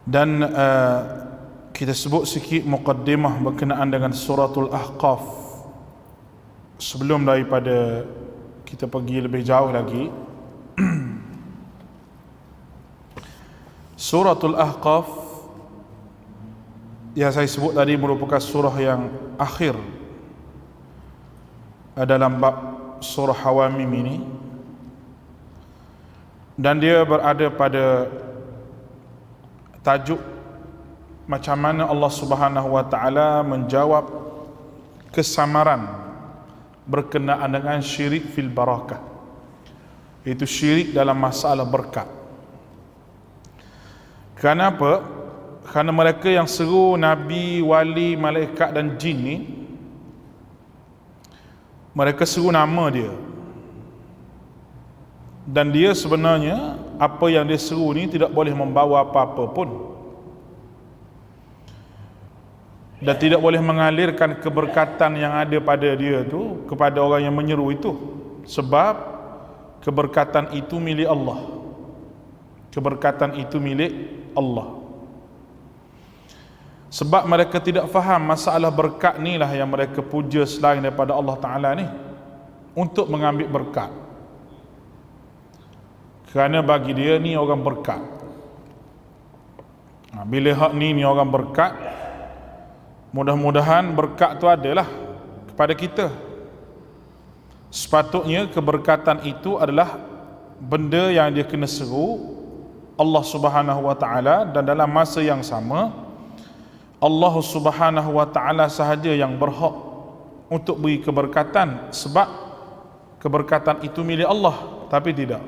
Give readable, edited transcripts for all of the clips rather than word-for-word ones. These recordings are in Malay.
Dan kita sebut sikit muqaddimah berkenaan dengan suratul Ahqaf sebelum daripada kita pergi lebih jauh lagi. Suratul Ahqaf yang saya sebut tadi merupakan surah yang akhir dalam bab surah Hawamim ini, dan dia berada pada tajuk macam mana Allah Subhanahu wa taala menjawab kesamaran berkenaan dengan syirik fil barakah, iaitu syirik dalam masalah berkat. Kenapa? Kerana mereka yang seru nabi, wali, malaikat dan jin ni, mereka seru nama dia, dan dia sebenarnya apa yang dia seru ni tidak boleh membawa apa-apa pun, dan tidak boleh mengalirkan keberkatan yang ada pada dia tu kepada orang yang menyeru itu, sebab keberkatan itu milik Allah. Keberkatan itu milik Allah. Sebab mereka tidak faham masalah berkat ni lah yang mereka puja selain daripada Allah Ta'ala ni untuk mengambil berkat. Kerana bagi dia ni orang berkat. Bila hak ni orang berkat, mudah-mudahan berkat tu adalah kepada kita. Sepatutnya keberkatan itu adalah benda yang dia kena seru Allah Subhanahu wa taala, dan dalam masa yang sama Allah Subhanahu wa taala sahaja yang berhak untuk beri keberkatan, sebab keberkatan itu milik Allah, tapi tidak.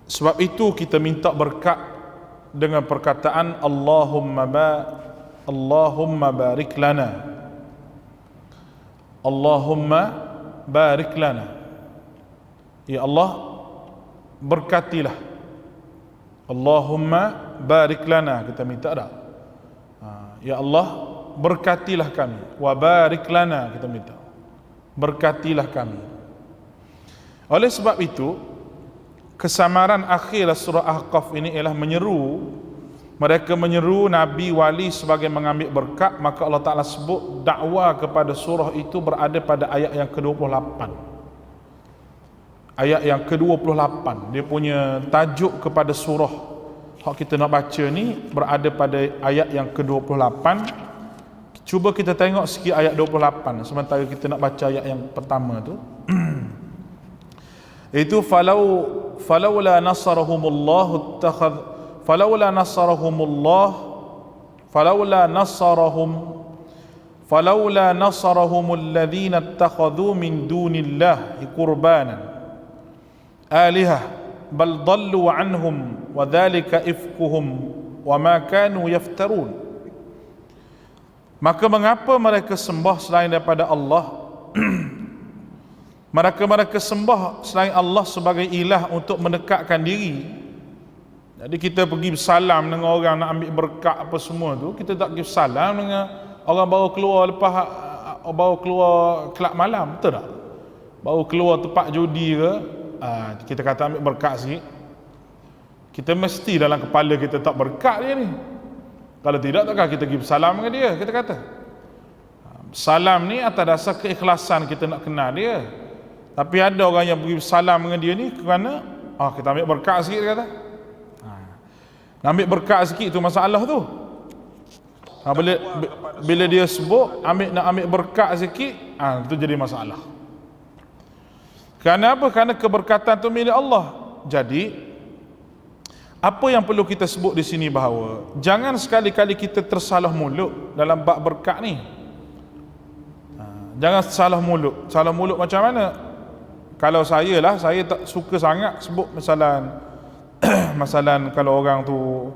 Sebab itu kita minta berkat dengan perkataan Allahumma barik lana. Allahumma barik lana. Ya Allah, berkatilah. Allahumma barik lana, kita minta dah. Ya Allah, berkatilah kami. Wa barik lana, kita minta, berkatilah kami. Oleh sebab itu, kesamaran akhir surah Ahqaf ini ialah menyeru, mereka menyeru nabi, wali sebagai mengambil berkat. Maka Allah Ta'ala sebut dakwah kepada surah itu berada pada ayat yang ke-28. Ayat yang ke-28, dia punya tajuk kepada surah hak kita nak baca ni berada pada ayat yang ke-28. Cuba kita tengok sikit ayat 28 sementara kita nak baca ayat yang pertama tu. Itu falaula nasarahumullahu ittakhadh falaula nasarahumul ladzina ittakhadhu min dunillahi qurbanan alihah bal dallu anhum wa dhalika ifkuhum wa ma kanu yaftarun. Maka mengapa mereka sembah selain daripada Allah? Mereka sembah selain Allah sebagai ilah untuk mendekatkan diri. Jadi kita pergi bersalam dengan orang nak ambil berkat apa semua tu, kita tak pergi bersalam dengan orang baru keluar lepas baru keluar kelab malam, betul tak? Baru keluar tempat judi ke, kita kata ambil berkat sikit, kita mesti dalam kepala kita tak berkat dia ni. Kalau tidak, takkan kita pergi bersalam dengan dia. Kita kata salam ni atas dasar keikhlasan kita nak kenal dia. Tapi ada orang yang pergi bersalam dengan dia ni kerana kita ambil berkat sikit, dia kata. Nak ambil berkat sikit tu masalah tu. Bila dia sebut nak ambil berkat sikit, itu jadi masalah. Kerana apa? Kerana keberkatan tu milik Allah. Jadi apa yang perlu kita sebut di sini, bahawa jangan sekali-kali kita tersalah mulut dalam bab berkat ni. Jangan salah mulut. Salah mulut macam mana? Kalau saya tak suka sangat sebut masalan kalau orang tu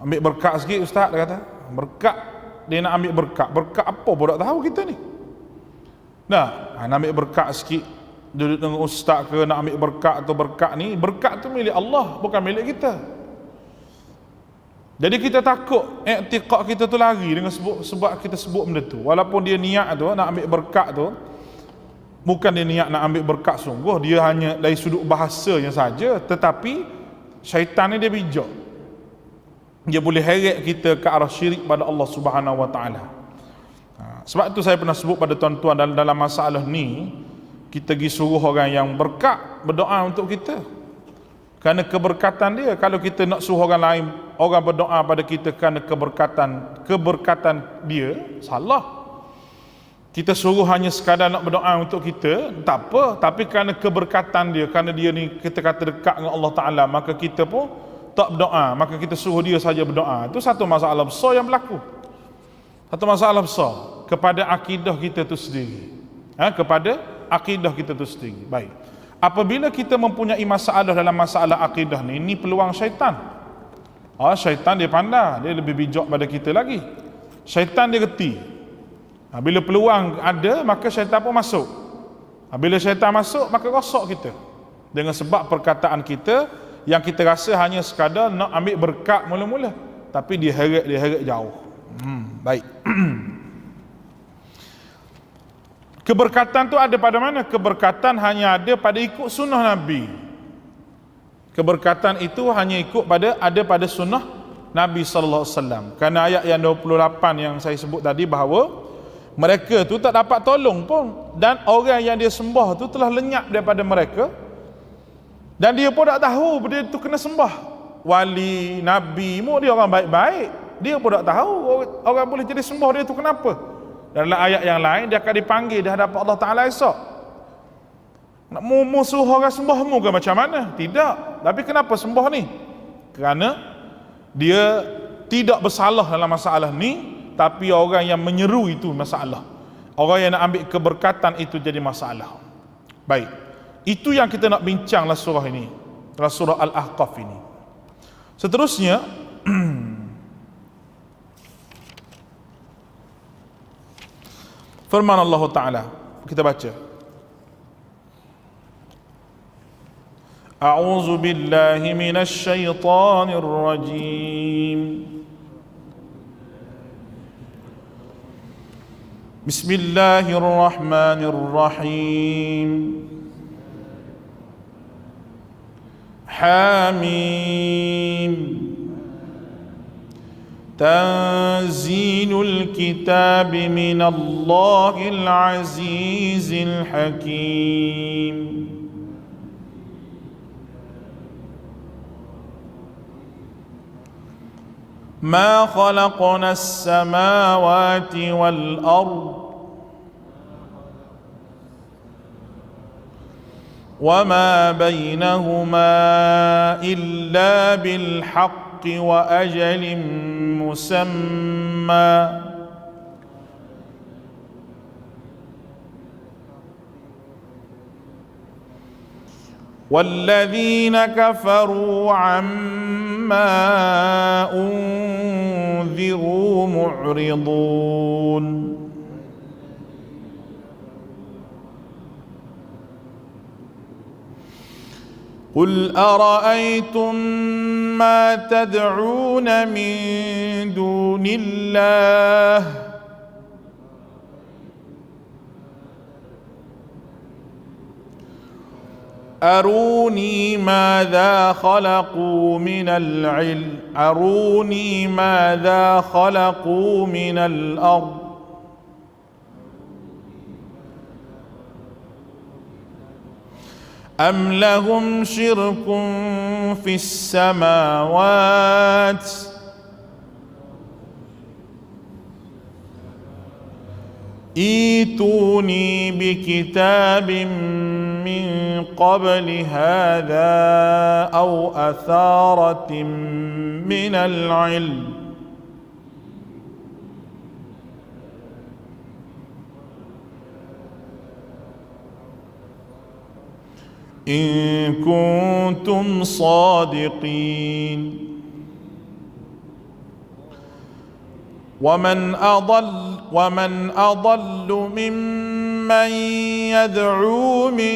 ambil berkat sikit, ustaz dia kata berkat, dia nak ambil berkat apa pun tak tahu kita ni. Nak ambil berkat sikit, duduk dengan ustaz ke, nak ambil berkat atau berkat ni, berkat tu milik Allah, bukan milik kita. Jadi kita takut i'tiqad kita tu lari dengan sebab kita sebut benda tu, walaupun dia niat tu nak ambil berkat tu, bukan dia niat nak ambil berkat sungguh, dia hanya dari sudut bahasanya saja, tetapi syaitan ni dia bijak. dia boleh heret kita ke arah syirik pada Allah Subhanahu Wa Taala. Sebab itu saya pernah sebut pada tuan-tuan, dalam masalah ni kita pergi suruh orang yang berkat berdoa untuk kita, kerana keberkatan dia. Kalau kita nak suruh orang lain, orang berdoa pada kita kerana keberkatan dia, salah. Kita suruh hanya sekadar nak berdoa untuk kita, tak apa, tapi kerana keberkatan dia, kerana dia ni kita kata dekat dengan Allah Ta'ala, maka kita pun tak berdoa, maka kita suruh dia saja berdoa. Itu satu masalah besar yang berlaku, satu masalah besar kepada akidah kita tu sendiri, kepada akidah kita tu sendiri. Baik, apabila kita mempunyai masalah dalam masalah akidah ni, ini peluang syaitan. Syaitan dia pandai, dia lebih bijak pada kita lagi. Syaitan dia reti. Bila peluang ada, maka syaitan pun masuk. Bila syaitan masuk, maka rosak kita dengan sebab perkataan kita yang kita rasa hanya sekadar nak ambil berkat mula-mula, tapi dia heret jauh. Baik. Keberkatan tu ada pada mana? Keberkatan hanya ada pada ikut sunnah Nabi. Keberkatan itu hanya ada pada sunnah Nabi sallallahu alaihi wasallam. Kerana ayat yang 28 yang saya sebut tadi, bahawa mereka tu tak dapat tolong pun, dan orang yang dia sembah tu telah lenyap daripada mereka, dan dia pun tak tahu dia tu kena sembah. Wali, Nabi, dia orang baik-baik, dia pun tak tahu orang boleh jadi sembah dia tu kenapa. Dalam ayat yang lain dia akan dipanggil di hadapan Allah Ta'ala esok. Nak musuh orang sembahmu ke macam mana? Tidak. Tapi kenapa sembah ni? Kerana dia tidak bersalah dalam masalah ni, tapi orang yang menyeru itu masalah. Orang yang nak ambil keberkatan itu jadi masalah. Baik, itu yang kita nak bincang dalam surah ini, dalam surah Al-Ahqaf ini. Seterusnya firman Allah Ta'ala, kita baca. A'udzu billahi minasy syaithanir rajim. Bismillahirrahmanirrahim. Hamim. Tanzilul kitab minallahil azizil hakim. ما خلقنا السماوات والأرض وما بينهما إلا بالحق وأجل مسمى والذين كفروا عما أنذروا معرضون قل أرأيتم ما تدعون من دون الله أروني ماذا خلقوا من الأرض أم لهم شرك في السماوات ائتوني بكتاب من قبل هذا أو أثارة من العلم إن كنتم صادقين ومن أضل ممن يدعو من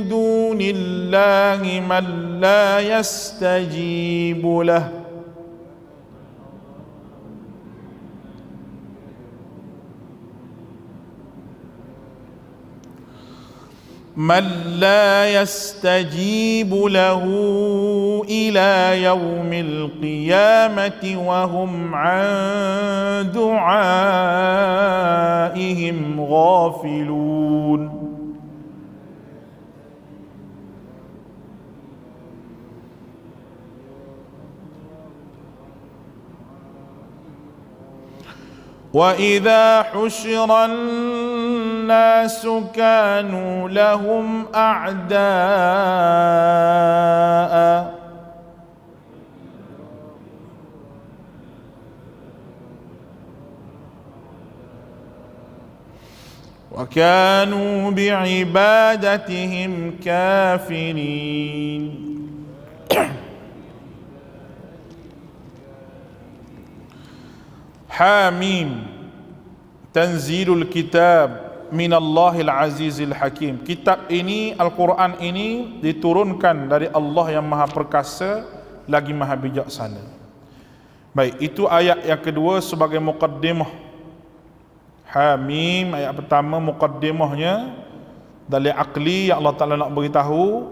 دون الله من لا يستجيب له من لا يستجيب له إلى يوم القيامة وهم عن دعائهم غافلون. وإذا حشر الناس كانوا لهم أعداء وكانوا بعبادتهم كافرين. Hamim, Tanzilul Kitab Minallahil Azizil Hakim. Kitab ini, Al-Quran ini diturunkan dari Allah yang Maha Perkasa lagi Maha Bijaksana. Baik, itu ayat yang kedua sebagai muqaddimah. Hamim, ayat pertama muqaddimahnya dalil akli yang Allah Ta'ala nak beritahu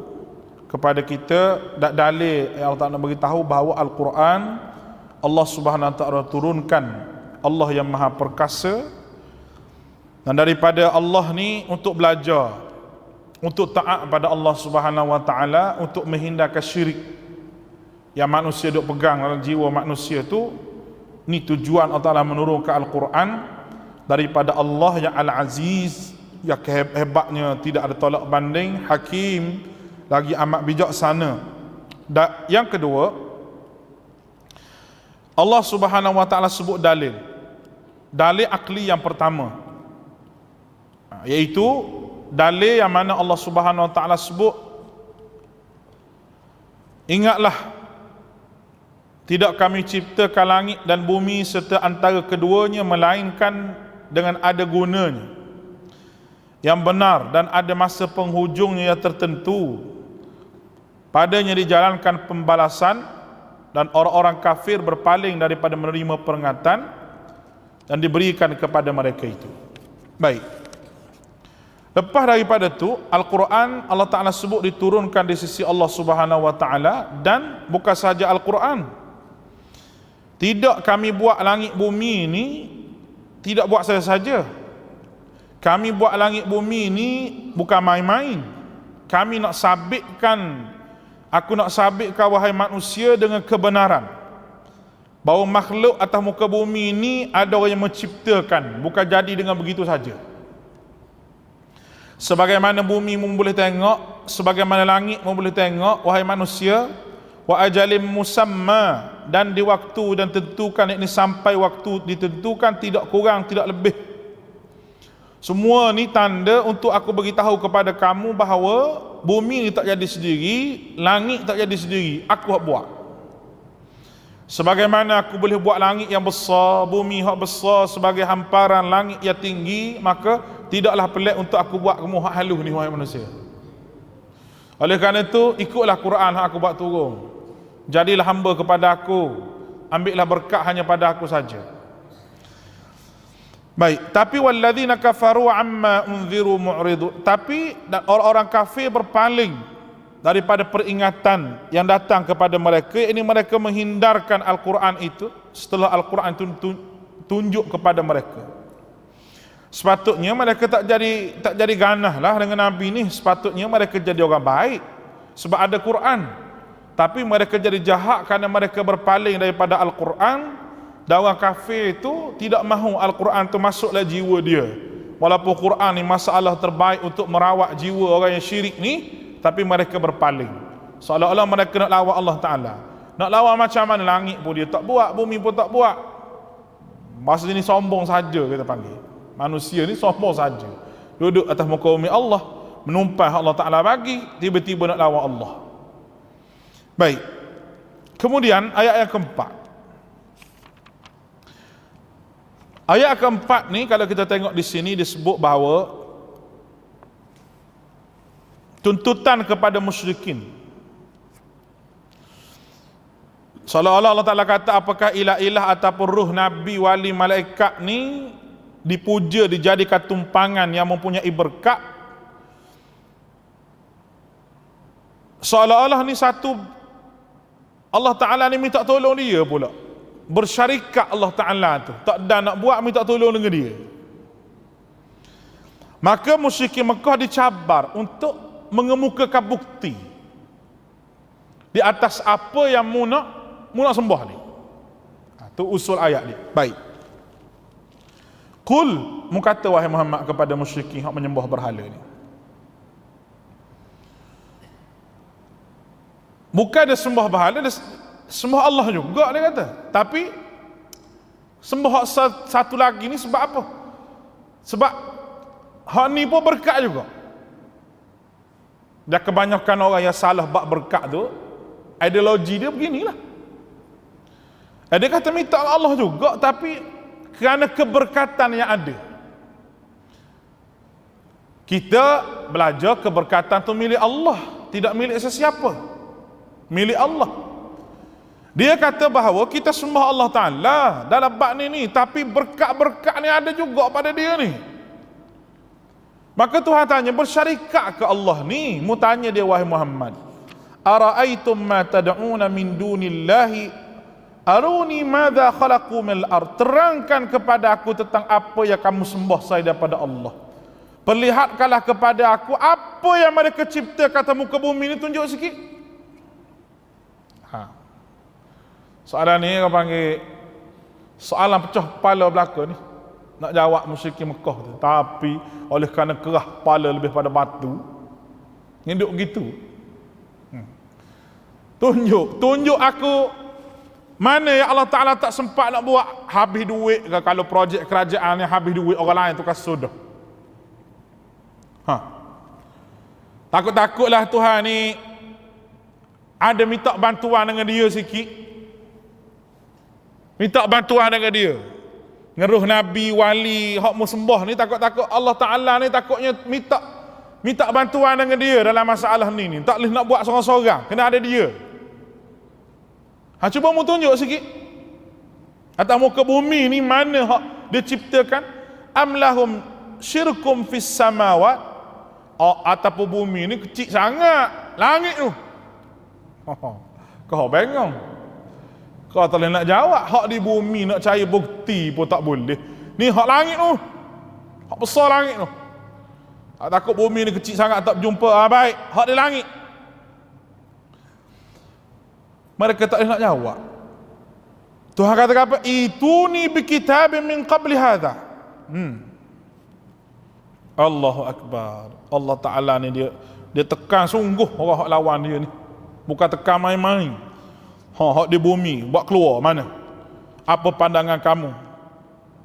kepada kita, dalil yang Allah Ta'ala nak beritahu bahawa Al-Quran Allah Subhanahu Wa Ta'ala turunkan, Allah yang Maha Perkasa, dan daripada Allah ni untuk belajar, untuk taat pada Allah Subhanahu Wa Ta'ala, untuk menghindarkan syirik yang manusia duk pegang dalam jiwa manusia tu. Ni tujuan Allah Ta'ala menurunkan Al-Quran daripada Allah yang Al-Aziz, yang hebatnya tidak ada tolak banding, Hakim, lagi amat bijaksana. Dan yang kedua, Allah Subhanahu Wa Ta'ala sebut dalil akli yang pertama, iaitu dalil yang mana Allah Subhanahu Wa Ta'ala sebut, ingatlah, tidak kami ciptakan langit dan bumi serta antara keduanya melainkan dengan ada gunanya yang benar dan ada masa penghujungnya yang tertentu, padanya dijalankan pembalasan, dan orang-orang kafir berpaling daripada menerima peringatan dan diberikan kepada mereka itu. Baik, lepas daripada itu, Al-Quran Allah Ta'ala sebut diturunkan di sisi Allah Subhanahu Wa Ta'ala. Dan bukan sahaja Al-Quran, tidak kami buat langit bumi ini, tidak buat saja-saja. Kami buat langit bumi ini bukan main-main. Kami nak sabitkan, aku nak sabitkan wahai manusia dengan kebenaran, bahawa makhluk atas muka bumi ini ada orang yang menciptakan, bukan jadi dengan begitu saja. Sebagaimana bumi mu boleh tengok, sebagaimana langit mu boleh tengok, wahai manusia, wa ajalim musamma, dan di waktu dan tentukan, ini sampai waktu ditentukan, tidak kurang tidak lebih. Semua ni tanda untuk aku beritahu kepada kamu bahawa bumi ni tak jadi sendiri, langit tak jadi sendiri, aku buat. Sebagaimana aku boleh buat langit yang besar, bumi yang besar sebagai hamparan langit yang tinggi, maka tidaklah pelik untuk aku buat kamu hak halus ni wahai manusia. Oleh kerana itu, ikutlah Quran yang aku buat turun. Jadilah hamba kepada aku, ambillah berkat hanya pada aku saja. Baik, tapi walladzina kafaru amma unziru mu'ridu, tapi orang-orang kafir berpaling daripada peringatan yang datang kepada mereka. Ini mereka menghindarkan Al-Quran itu setelah Al-Quran itu tunjuk kepada mereka. Sepatutnya mereka tak jadi ganah lah dengan Nabi ni. Sepatutnya mereka jadi orang baik sebab ada Quran. Tapi mereka jadi jahat kerana mereka berpaling daripada Al-Quran. Dan orang kafir itu tidak mahu Al-Quran itu masuklah jiwa dia. Walaupun Quran ni masalah terbaik untuk merawat jiwa orang yang syirik ni, tapi mereka berpaling. Seolah-olah mereka nak lawan Allah Ta'ala. Nak lawan macam mana, langit pun dia tak buat, bumi pun tak buat. Maksud ini sombong saja kita panggil. Manusia ni sombong saja. Duduk atas muka bumi Allah, menumpah Allah Ta'ala bagi, tiba-tiba nak lawan Allah. Baik. Kemudian ayat yang keempat. Ayat keempat ni kalau kita tengok di sini disebut bahawa tuntutan kepada musyrikin. Seolah-olah Allah Ta'ala kata, apakah ilah-ilah ataupun ruh nabi, wali, malaikat ni dipuja, dijadikan tumpangan yang mempunyai berkat Seolah-olah ni satu, Allah Ta'ala ni minta tolong dia pula. Bersyarikat Allah Ta'ala tu, tak ada nak buat, minta tolong dengan dia. Maka musyrikin Mekah dicabar untuk mengemukakan bukti di atas apa yang mu nak sembah ni. Tu usul ayat dia. Baik. Qul, mu kata wahai Muhammad kepada musyrikin hak menyembah berhala ni. Bukan dia sembah berhala, dia sembah Allah juga dia kata. Tapi sembah satu lagi ni sebab apa? Sebab hak ni pun berkat juga. Dan kebanyakan orang yang salah bab berkat tu, ideologi dia beginilah. Dia kata minta Allah juga, tapi kerana keberkatan yang ada. Kita belajar keberkatan tu milik Allah, tidak milik sesiapa, milik Allah. Dia kata bahawa kita sembah Allah Ta'ala dalam bab ni, tapi berkat-berkat ni ada juga pada dia ni. Maka Tuhan tanya, bersyarikat ke Allah ni? Mu tanya dia, wahai Muhammad, ara'aitum ma tad'una min dunillahi aruni madza khalaqu minal ard. Terangkan kepada aku tentang apa yang kamu sembah selain daripada Allah. Perlihatkanlah kepada aku apa yang mereka cipta kata muka bumi ni, tunjuk sikit. Soalan ni orang panggil soalan pecah kepala belaka ni. Nak jawab musyrikin Mekah tu, tapi oleh kerana kerah kepala lebih pada batu, nginduk gitu. Tunjuk aku mana yang Allah Ta'ala tak sempat nak buat. Habis duit ke, kalau projek kerajaan yang habis duit orang lain tu kan sudah. Takut-takutlah Tuhan ni ada minta bantuan dengan dia sikit. Minta bantuan dengan dia. Ngeruh Nabi, wali, hak mu sembah ni, takut-takut Allah Ta'ala ni takutnya minta bantuan dengan dia dalam masalah ni. Tak boleh nak buat seorang-seorang, kena ada dia. Cuba mu tunjuk sikit. Atas muka bumi ni mana hak dia ciptakan? Am lahum syirkum fis samawat. Atas bumi ni kecil sangat langit tu. Kau bengong. Kau tak boleh nak jawab. Hak di bumi nak cari bukti pun tak boleh. Ni hak langit tu. Hak besar langit tu. Takut bumi ni kecil sangat tak berjumpa. Baik, hak di langit. Mereka tak boleh nak jawab. Tuhan kata apa? Ituni bi kitabin min qabli hadha. Allahu Akbar. Allah Ta'ala ni dia tekan sungguh orang hak lawan dia ni. Bukan tekan main-main. Hak di bumi buat keluar mana? Apa pandangan kamu?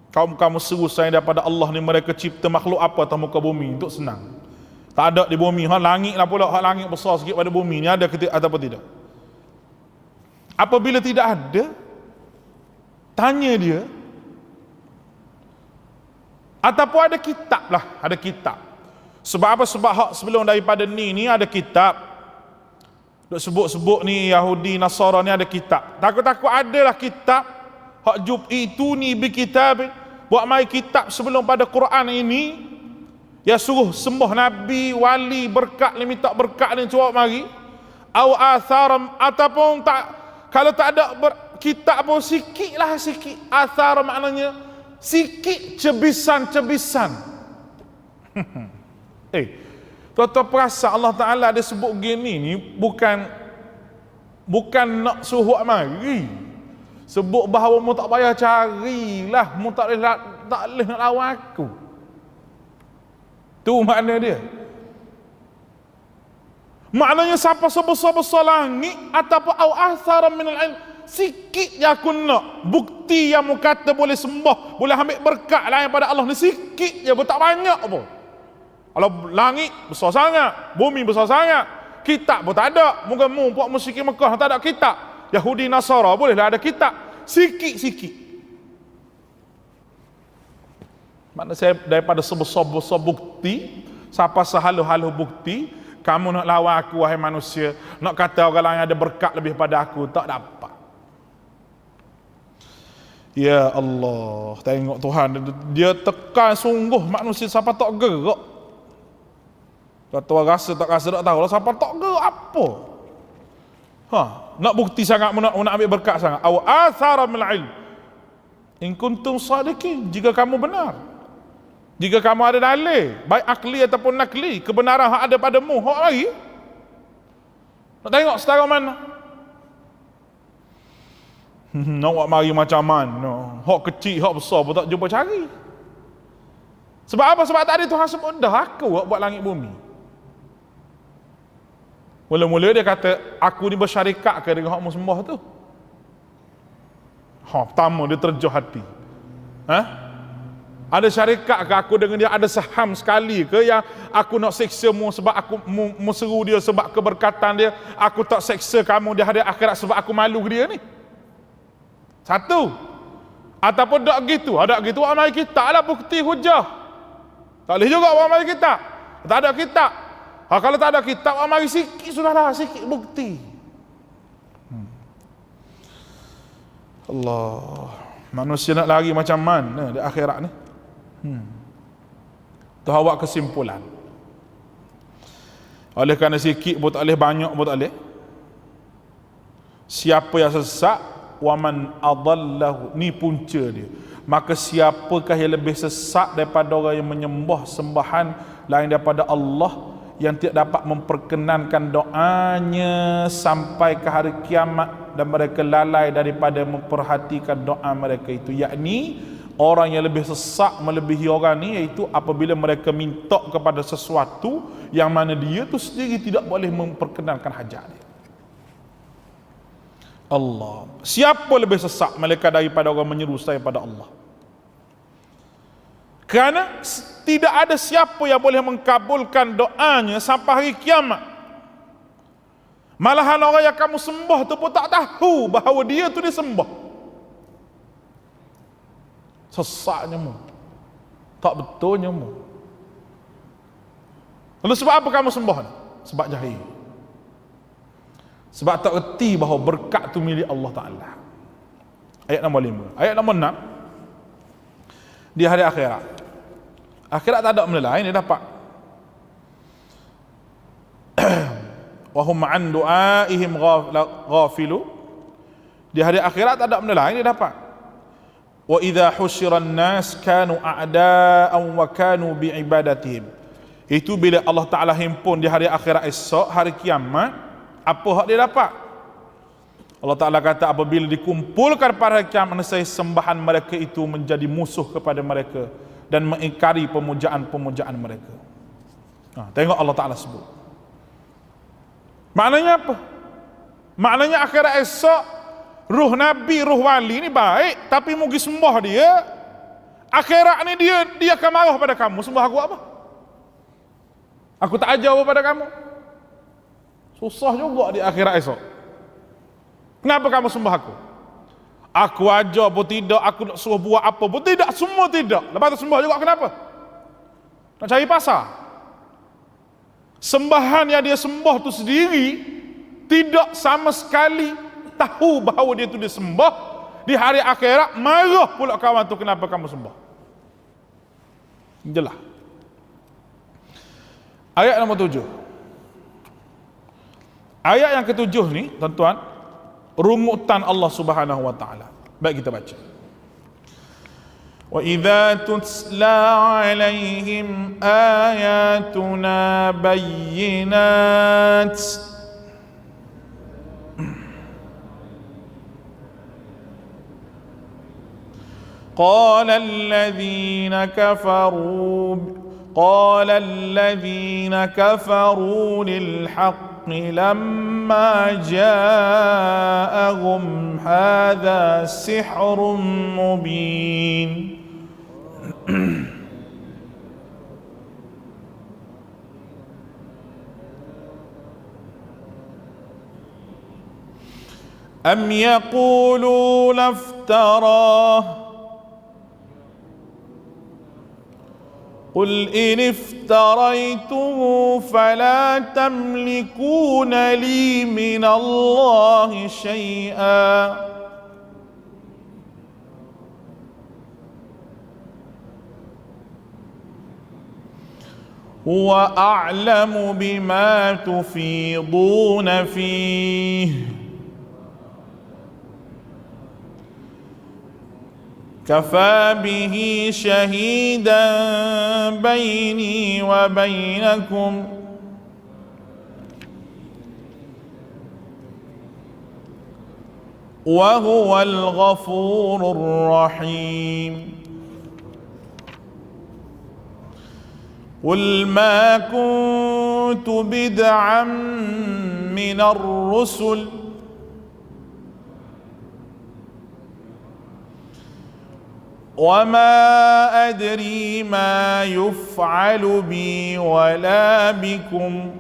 Kamu seru selain daripada Allah ni, mereka cipta makhluk apa atas muka bumi? Untuk senang. Tak ada di bumi. Hak langit lah pula. Hak langit besar sikit pada bumi ni ada atau tidak? Apabila tidak ada, tanya dia. Ataupun ada kitab lah, ada kitab. Sebab apa? Sebab hak sebelum daripada ni ada kitab. Duk sebut-sebut ni Yahudi, Nasara ni ada kitab. Takut-takut adalah kitab. Hak jub itu ni bi kitab. Buat mai kitab sebelum pada Quran ini. Ya suruh sembah Nabi, wali, berkat ni, minta berkat ni, cuba mari. Au atharam, ataupun tak. Kalau tak ada kitab pun sikit lah, sikit. Athar maknanya sikit cebisan-cebisan. Tuan-tuan perasan Allah Ta'ala dia sebut gini ni bukan nak suruh mari. Sebut bahawa mu tak payah carilah, mu tak boleh nak lawan aku. Tu makna dia. Maknanya siapa sebesar-besar langit ataupun au atharan minal ilm, sikit yang aku nak bukti yang mu kata boleh sembah, boleh ambil berkat lain pada Allah ni, sikit je, tak banyak pun. Kalau langit besar sangat, bumi besar sangat, kitab pun tak ada. Mungkin mu buat musyrikin Mekah tak ada kitab. Yahudi Nasara bolehlah ada kitab, sikit-sikit. Maknanya saya daripada sebesar-besar bukti, siapa sehalu-halu bukti, kamu nak lawan aku wahai manusia, nak kata orang lain ada berkat lebih pada aku, tak dapat. Ya Allah, tengok Tuhan dia tekan sungguh manusia siapa tak gerak. Tuan-tuan rasa tak tahu lah siapa tak gerak apa. Nak bukti sangat, nak ambil berkat sangat. Aw athara min ilm in kuntum sadiqin, jika kamu benar, jika kamu ada dalil baik akli ataupun nakli, kebenaran hak ada padamu, hak lagi nak tengok setara mana. Nak buat mari macam mana, hak kecil hak besar pun tak jumpa cari. Sebab apa? Sebab tadi Tuhan sebut dah, aku buat langit bumi. Mula-mula dia kata aku ni bersyarikat ke dengan hak mu sembah tu. Pertama dia terjauh hati. Ada syarikat ke aku dengan dia, ada saham sekali ke yang aku nak seksa mu sebab aku mu seru dia sebab keberkatan dia, aku tak seksa kamu di hari akhirat sebab aku malu ke dia ni. Satu. Ataupun tak gitu, ada gitu awak mari kita lah bukti hujah. Tak boleh juga awak mari kita. Tak ada kitab. Kalau tak ada kitab, awak mari sikit sudahlah, sikit bukti. Allah, manusia nak lari macam mana di akhirat ni? Tu awak kesimpulan. Oleh kerana sikit pun tak boleh, banyak pun tak boleh. Siapa yang sesat, waman adallahu, ni punca dia. Maka siapakah yang lebih sesat daripada orang yang menyembah sembahan lain daripada Allah, yang tidak dapat memperkenankan doanya sampai ke hari kiamat, dan mereka lalai daripada memperhatikan doa mereka itu. Yakni orang yang lebih sesak melebihi orang ni, iaitu apabila mereka minta kepada sesuatu yang mana dia tu sendiri tidak boleh memperkenankan hajat dia. Allah. Siapa lebih sesak mereka daripada orang menyeru selain pada Allah? Kerana tidak ada siapa yang boleh mengkabulkan doanya sampai hari kiamat. Malahan orang yang kamu sembah tu pun tak tahu bahawa dia tu disembah. Sesaknya mu, tak betulnya mu. Lalu sebab apa kamu sembah ni? Sebab jahil. Sebab tak erti bahawa berkat tu milik Allah Ta'ala. Ayat nombor 5. Ayat nombor 6. Di hari akhirat, akhirat tak ada benda lain dia dapat. Wahum an du'aihim ghafilu. Di hari akhirat tak ada benda lain dia dapat. Wa idza husyiran nas kanu a'da'an wa kanu bi'ibadatihim. Itu bila Allah Ta'ala himpun di hari akhirat esok, hari kiamat, apa hak dia dapat? Allah Ta'ala kata apabila dikumpulkan pada hari kiamat, nescaya sembahan mereka itu menjadi musuh kepada mereka dan mengingkari pemujaan-pemujaan mereka. Tengok Allah Ta'ala sebut. Maknanya apa? Maknanya akhirat esok, ruh Nabi, ruh wali ni baik, tapi mugi sembah dia, akhirat ni dia akan marah pada kamu. Sembah aku apa? Aku tak ajar apa pada kamu? Susah juga di akhirat esok. Kenapa kamu sembah aku? Aku ajar pun tidak, aku nak suruh buat apa pun tidak, semua tidak. Lepas tu sembah juga, kenapa? Nak cari pasar. Sembahan yang dia sembah tu sendiri tidak sama sekali tahu bahawa dia tu disembah. Di hari akhirat marah pula kawan tu, kenapa kamu sembah? Jelas. Ayat nombor 7. Ayat yang ke-7 ni, tuan-tuan, rungutan Allah Subhanahu wa taala. Baik, kita baca. Wa idza tutla alaihim ayatuna bayyinat qala alladhina kafaru lil haqq لما جاءهم هذا سحر مبين أم يقولون افتراه قل إن افتريته فلا تملكون لي من الله شيئا هو أعلم بما تفيضون فيه كفى به شهيدا بيني وبينكم وهو الغفور الرحيم قل ما كنت بدعا من الرسل وما أدري ما يفعل بي ولا بكم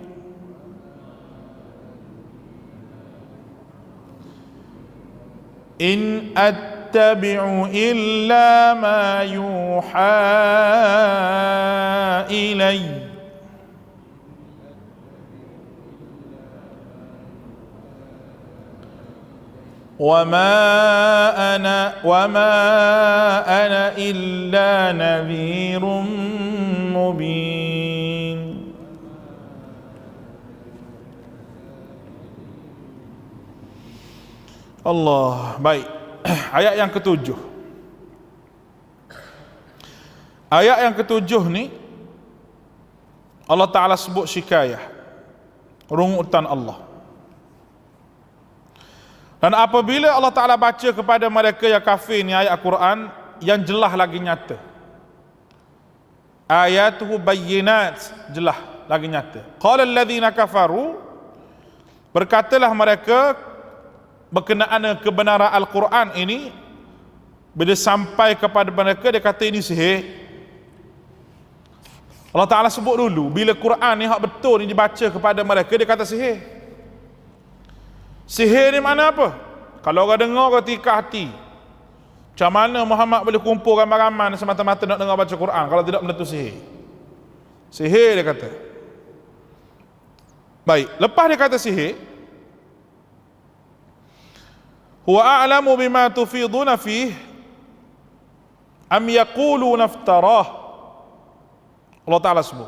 إن أتبع إلا ما يوحى إلي وما أنا إلا نذير مبين. Allah. Baik. Ayat yang ketujuh. Ayat yang ketujuh ni Allah Ta'ala sebut syikayah, rungutan Allah. Dan apabila Allah Ta'ala baca kepada mereka yang kafir ni ayat Al-Quran yang jelas lagi nyata, ayatuhu bayyinat, jelas lagi nyata. Qala alladhina kafaru, berkatalah mereka berkenaan dengan kebenaran Al-Quran ini, bila sampai kepada mereka dia kata ini sihir. Allah Ta'ala sebut dulu bila Quran ni hak betul ni dibaca kepada mereka dia kata sihir. Sihir ni mana apa? Kalau orang dengar orang tikah hati. Macam mana Muhammad boleh kumpul ramai-ramai semata-mata nak dengar baca Quran, kalau tidak benda tu sihir. Sihir dia kata. Baik, lepas dia kata sihir, huwa a'lamu bima tufiduna fih am yaquluna iftarah. Allah Ta'ala sebut,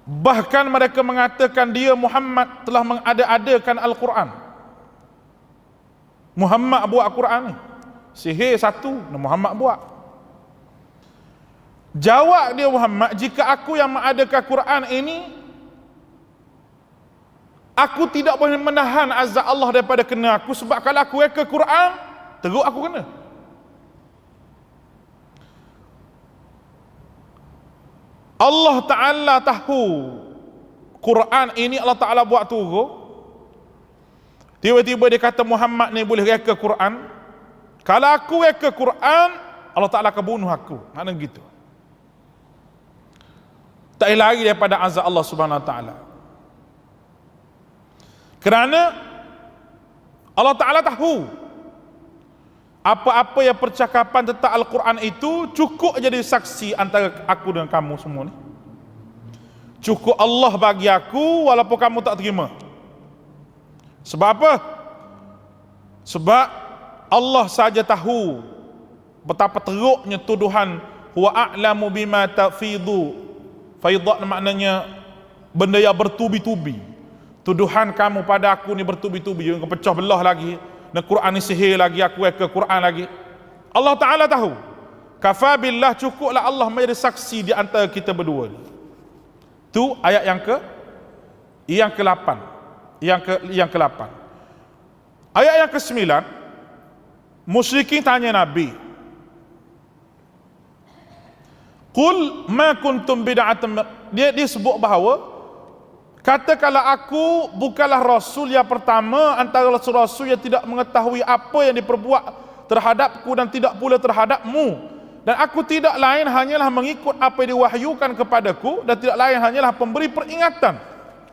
bahkan mereka mengatakan dia Muhammad telah mengada-adakan Al-Quran. Muhammad buat Al-Quran ni. Sihir satu, Muhammad buat. Jawab dia Muhammad, jika aku yang mengadakan Quran ini, aku tidak boleh menahan azab Allah daripada kena aku, sebab kalau aku ke Quran, teruk aku kena. Allah Ta'ala tahu Quran ini Allah Ta'ala buat turun. Tiba-tiba dia kata Muhammad ni boleh reka Quran. Kalau aku reka Quran, Allah Ta'ala akan bunuh aku. Mana gitu. Tak lari daripada azab Allah Subhanahu Wa Ta'ala. Kerana Allah Ta'ala tahu apa-apa yang percakapan tentang Al-Quran itu cukup jadi saksi antara aku dengan kamu semua ni. Cukup Allah bagi aku walaupun kamu tak terima. Sebab apa? Sebab Allah saja tahu betapa teruknya tuduhan huwa a'lamu bima tafidu. Faidah maknanya benda yang bertubi-tubi. Tuduhan kamu pada aku ni bertubi-tubi, yang pecah belah lagi. Dan Quran ni sihir lagi, aku ke Quran lagi. Allah Ta'ala tahu. Kafa billah, cukuplah Allah menjadi saksi di antara kita berdua ni. Tu ayat yang ke-8. Yang ke-8. Ayat yang ke-9, musyrikin tanya Nabi, Qul ma kuntum bid'atan. Dia sebut bahawa katakanlah aku bukanlah Rasul yang pertama antara Rasul-Rasul yang tidak mengetahui apa yang diperbuat terhadapku dan tidak pula terhadapmu. Dan aku tidak lain hanyalah mengikut apa yang diwahyukan kepadaku, dan tidak lain hanyalah pemberi peringatan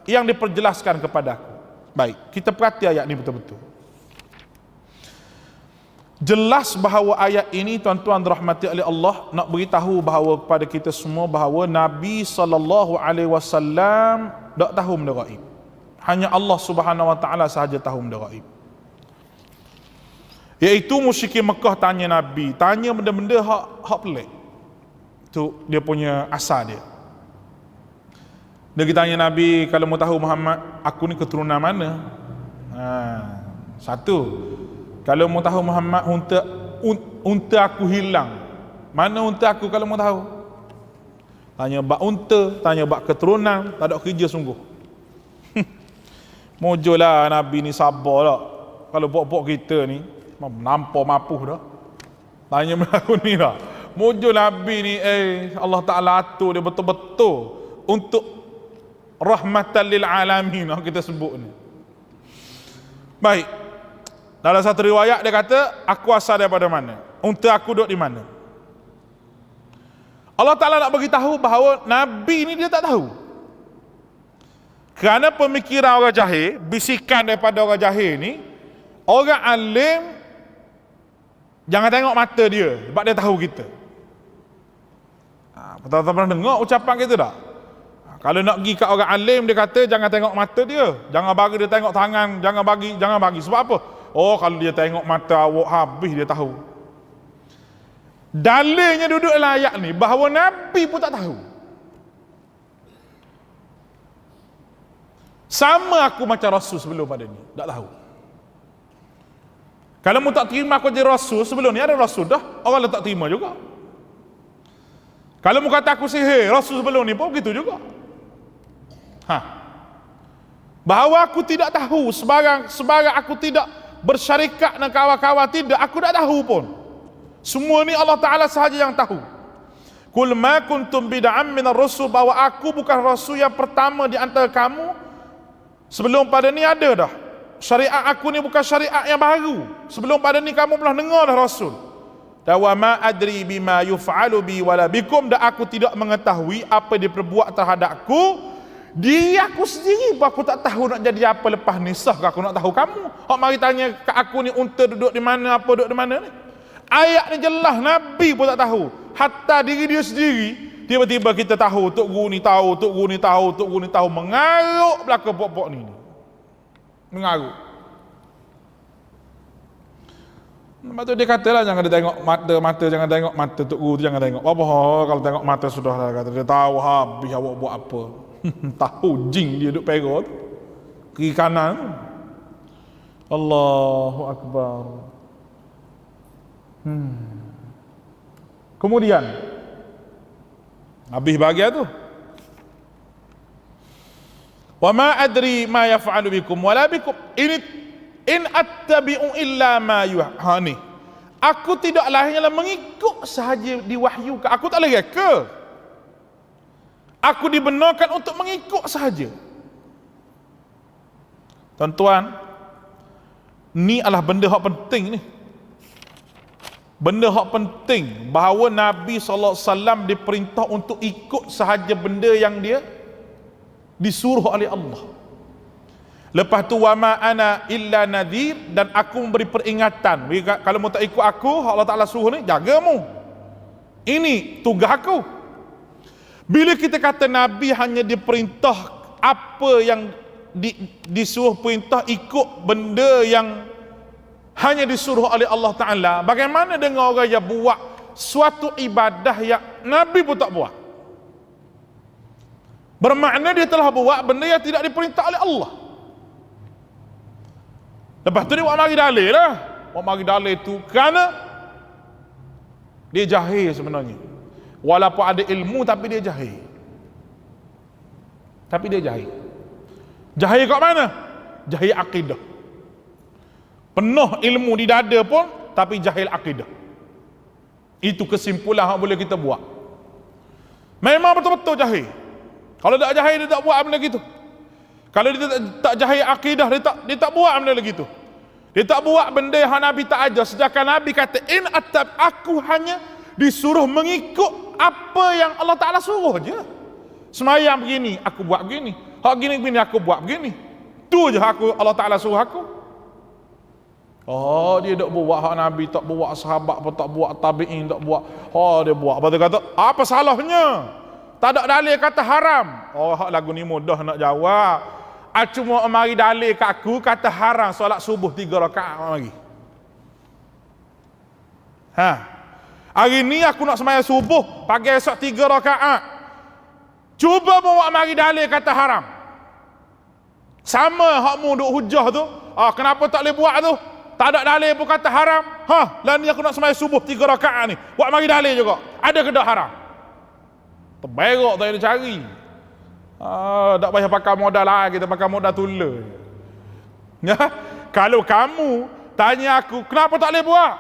yang diperjelaskan kepadaku. Baik, kita perhati ayat ini betul-betul. Jelas bahawa ayat ini tuan-tuan dirahmati oleh Allah nak beritahu bahawa kepada kita semua bahawa Nabi SAW tak tahu benda gaib. Hanya Allah Subhanahu Wa Ta'ala sahaja tahu benda gaib. Iaitu musyrikin Mekah tanya Nabi, tanya benda-benda hak pelik. Itu dia punya asal dia. Dia tanya Nabi, kalau mau tahu Muhammad, aku ni keturunan mana? Satu, Kalau mau tahu Muhammad, unta aku hilang. Mana unta aku kalau mau tahu? Tanya bak unta, tanya bak keturunan, tak ada kerja sungguh. Mojolah Nabi ni sabar tak. Kalau pok-pok kita ni nampak mapuh dah. Tanya aku ni dah. Mojo Nabi ni Allah Ta'ala atur dia betul-betul untuk rahmatan lil alamin kita sebut ni. Baik. Dalam satu riwayat dia kata, aku asal daripada mana? Unta aku duduk di mana? Allah Ta'ala nak bagi tahu bahawa Nabi ni dia tak tahu. Kerana pemikiran orang jahil, bisikan daripada orang jahil ni, orang alim jangan tengok mata dia sebab dia tahu kita. Betul-betul pernah dengar ucapan kita tak? Kalau nak pergi kat orang alim, dia kata jangan tengok mata dia, jangan bagi dia tengok tangan, jangan bagi. Sebab apa? Oh, kalau dia tengok mata awak habis dia tahu. Dalilnya duduk dalam ayat ni bahawa Nabi pun tak tahu. Sama aku macam Rasul sebelum pada ni, tak tahu. Kalau mu tak terima aku jadi Rasul, sebelum ni ada Rasul dah, orang tak terima juga. Kalau mu kata aku sihir, Rasul sebelum ni pun begitu juga. Bahawa aku tidak tahu, sebarang aku tidak bersyarikat dengan kawan-kawan, tidak, aku tak tahu pun. Semua ni Allah Ta'ala sahaja yang tahu. Kul ma kuntum bid'an minar rasul, bahawa aku bukan Rasul yang pertama di antara kamu. Sebelum pada ni ada dah. Syariat aku ni bukan syariat yang baru. Sebelum pada ni kamu pernah dengar dah Rasul. Dan wa ma adri bima yuf'alu bi wala bikum, dan aku tidak mengetahui apa diperbuat terhadapku. Diri aku sendiri pun aku tak tahu nak jadi apa lepas ni. Sah aku nak tahu kamu? Hak mari tanya kat aku ni unta duduk di mana, apa duduk di mana ni? Ayat ni jelas, Nabi pun tak tahu. Hatta diri dia sendiri, tiba-tiba kita tahu, Tok Guru ni tahu, Tok Guru ni tahu, Tok Guru ni tahu. Mengaruk belaka pok-pok ni. Mengaruk. Lepas tu dia katalah jangan dia tengok mata, jangan tengok mata Tok Guru tu, jangan tengok. Apa kalau tengok mata sudah lah, kata dia tahu habis awak buat apa. Tahu jing dia duduk pera tu. Kiri kanan tu. Allahu Akbar. Kemudian habis bahagian tu, wa ma adri ma yaf'alu bikum wala bikum in attabi'u illa ma yuhani. Aku tidaklah hanyalah mengikut sahaja diwahyukan. Aku tak lagi ke. Aku dibenarkan untuk mengikut sahaja. Tuan-tuan, ni adalah benda yang penting ni. Benda yang penting bahawa Nabi SAW diperintah untuk ikut sahaja benda yang dia disuruh oleh Allah. Lepas tu wa ma ana illa nadhir, dan aku memberi peringatan. Kalau mu tak ikut aku, Allah Ta'ala suruh ni, jagamu. Ini tugas aku. Bila kita kata Nabi hanya diperintah apa yang disuruh perintah, ikut benda yang hanya disuruh oleh Allah Ta'ala, bagaimana dengan orang yang buat suatu ibadah yang Nabi pun tak buat? Bermakna dia telah buat benda yang tidak diperintah oleh Allah. Lepas tu dia buat mari dalil lah. Buat mari dalil tu kerana dia jahil sebenarnya. Walaupun ada ilmu tapi dia jahil. Tapi dia jahil. Jahil kat mana? Jahil akidah. Penuh ilmu di dada pun tapi jahil akidah. Itu kesimpulan yang boleh kita buat. Memang betul-betul jahil. Kalau tak jahil dia tak buat benda gitu. Kalau dia tak jahil akidah, dia tak buat benda lagi tu. Dia tak buat benda yang Nabi tak ajar. Sedangkan Nabi kata, in atab, aku hanya disuruh mengikut apa yang Allah Ta'ala suruh je. Semayang begini, aku buat begini. Hak gini-gini, aku buat begini. Tu je Allah Ta'ala suruh aku. Oh, dia tak buat hak Nabi, tak buat, sahabat pun tak buat, tabi'in tak buat. Oh, dia buat. Lepas tu kata, apa salahnya? Tak ada dalil kata haram. Oh, hak lagu ni mudah nak jawab. Cuma mari dalil kat aku kata haram solat subuh 3 rakaat mari. Hari ni aku nak sembahyang subuh, pagi esok 3 rakaat. Cuba bawa mari dalil kata haram. Sama hak mu duk hujah tu. Kenapa tak boleh buat tu? Tak ada dalil pun kata haram. Lah ni aku nak sembahyang subuh 3 rakaat ni. Buat mari dalil juga. Ada ke tak haram? Terberok tak ada cari. Tak payah pakai modal lah, kita pakai modal tula. Ya? Kalau kamu tanya aku, kenapa tak boleh buat?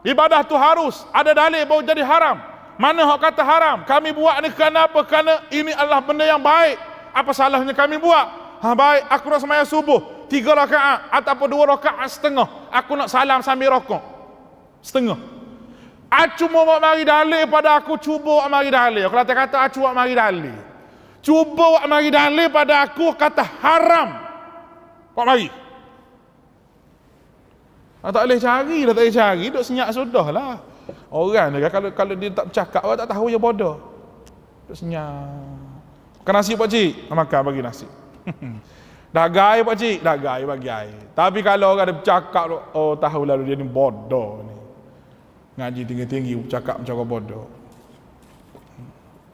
Ibadah tu harus ada dalil baru jadi haram. Mana hak kata haram? Kami buat ni kerana apa? Kerana ini adalah benda yang baik. Apa salahnya kami buat? Baik, aku nak sembahyang subuh 3 rakaat ataupun 2 rakaat setengah. Aku nak salam sambil rokok setengah. Cuma buat mari dalil pada aku, cuba buat mari dalil. Kalau tak kata buat mari dalil. Cuba buat mari dalil pada aku kata haram. Buat mari. Tak boleh cari dah, tak boleh cari, duk senyap sudah lah. Orang dia kalau dia tak bercakap, orang tak tahu je bodoh. Duk senyap. Makan nasi pak cik? Makan, bagi nasi. Dah gai pak cik? Dah gai, bagi air. Tapi kalau orang dia bercakap, oh tahu lalu dia ni bodoh ni. Ngaji tinggi-tinggi bercakap macam orang bodoh.